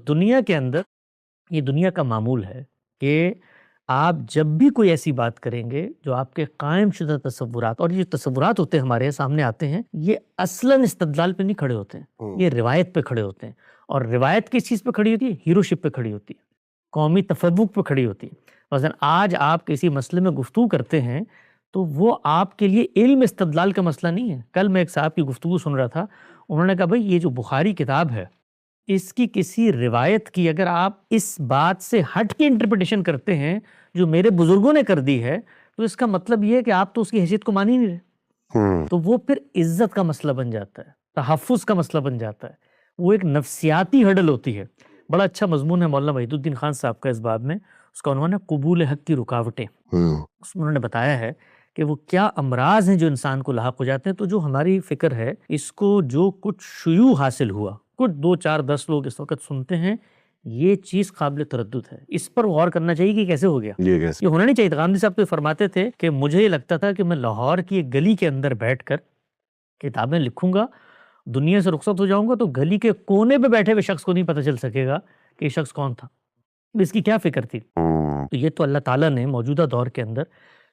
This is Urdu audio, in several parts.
دنیا کے اندر یہ دنیا کا معمول ہے کہ آپ جب بھی کوئی ایسی بات کریں گے جو آپ کے قائم شدہ تصورات، اور یہ تصورات ہوتے ہیں ہمارے سامنے آتے ہیں، یہ اصلاً استدلال پہ نہیں کھڑے ہوتے ہیں، یہ روایت پہ کھڑے ہوتے ہیں. اور روایت کس چیز پہ کھڑی ہوتی ہے؟ ہیروشپ پہ کھڑی ہوتی ہے، قومی تفوق پہ کھڑی ہوتی ہے. مثلا آج آپ کسی مسئلے میں گفتگو کرتے ہیں تو وہ آپ کے لیے علم استدلال کا مسئلہ نہیں ہے. کل میں ایک صاحب کی گفتگو سن رہا تھا، انہوں نے کہا بھائی یہ جو بخاری کتاب ہے اس کی کسی روایت کی اگر آپ اس بات سے ہٹ کے انٹرپریٹیشن کرتے ہیں جو میرے بزرگوں نے کر دی ہے تو اس کا مطلب یہ ہے کہ آپ تو اس کی حیثیت کو مان ہی نہیں رہے. تو وہ پھر عزت کا مسئلہ بن جاتا ہے، تحفظ کا مسئلہ بن جاتا ہے، وہ ایک نفسیاتی ہڈل ہوتی ہے. بڑا اچھا مضمون ہے مولانا وحید الدین خان صاحب کا اس باب میں، اس کا عنوان ہے قبول حق کی رکاوٹیں. اس میں انہوں نے بتایا ہے کہ وہ کیا امراض ہیں جو انسان کو لاحق ہو جاتے ہیں. تو جو ہماری فکر ہے اس کو جو کچھ شیوع حاصل ہوا، کچھ 2 4 10 لوگ اس وقت سنتے ہیں، یہ چیز قابل تردد ہے. اس پر غور کرنا چاہیے کہ کیسے ہو گیا، یہ ہونا نہیں چاہیے. غامدی صاحب تو فرماتے تھے کہ مجھے یہ لگتا تھا کہ میں لاہور کی ایک گلی کے اندر بیٹھ کر کتابیں لکھوں گا، دنیا سے رخصت ہو جاؤں گا تو گلی کے کونے پہ بیٹھے ہوئے شخص کو نہیں پتہ چل سکے گا کہ یہ شخص کون تھا. اس کی کیا فکر تھی؟ تو یہ تو اللہ تعالیٰ نے موجودہ دور کے اندر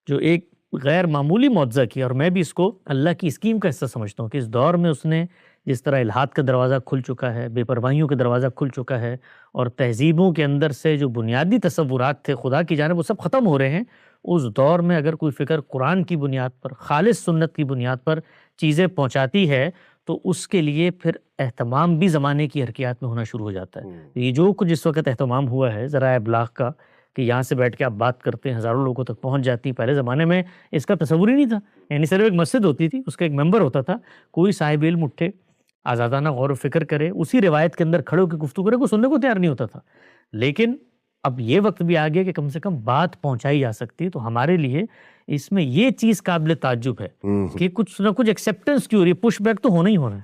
جو ایک غیر معمولی معجزہ کیا، اور میں بھی اس کو اللہ کی اسکیم کا حصہ سمجھتا ہوں کہ اس دور میں اس نے جس طرح الحاد کا دروازہ کھل چکا ہے، بے پروائیوں کا دروازہ کھل چکا ہے، اور تہذیبوں کے اندر سے جو بنیادی تصورات تھے خدا کی جانب وہ سب ختم ہو رہے ہیں. اس دور میں اگر کوئی فکر قرآن کی بنیاد پر، خالص سنت کی بنیاد پر چیزیں پہنچاتی ہے تو اس کے لیے پھر اہتمام بھی زمانے کی حرکیات میں ہونا شروع ہو جاتا ہے. یہ جو کچھ اس وقت اہتمام ہوا ہے ذرائع ابلاغ کا کہ یہاں سے بیٹھ کے آپ بات کرتے ہیں ہزاروں لوگوں تک پہنچ جاتی ہے، پہلے زمانے میں اس کا تصور ہی نہیں تھا. یعنی صرف ایک مسجد ہوتی تھی، اس کا ایک ممبر ہوتا تھا، کوئی صاحب علم اٹھے آزادانہ غور و فکر کرے، اسی روایت کے اندر کھڑے ہو کے گفتگو کرے، کوئی سننے کو تیار نہیں ہوتا تھا. لیکن اب یہ وقت بھی آ گیا کہ کم سے کم بات پہنچائی جا سکتی ہے. تو ہمارے لیے اس میں یہ چیز قابل تعجب ہے کہ کچھ نہ کچھ ایکسیپٹنس کی ہو رہی ہے، پش بیک تو ہونا ہی ہونا ہے.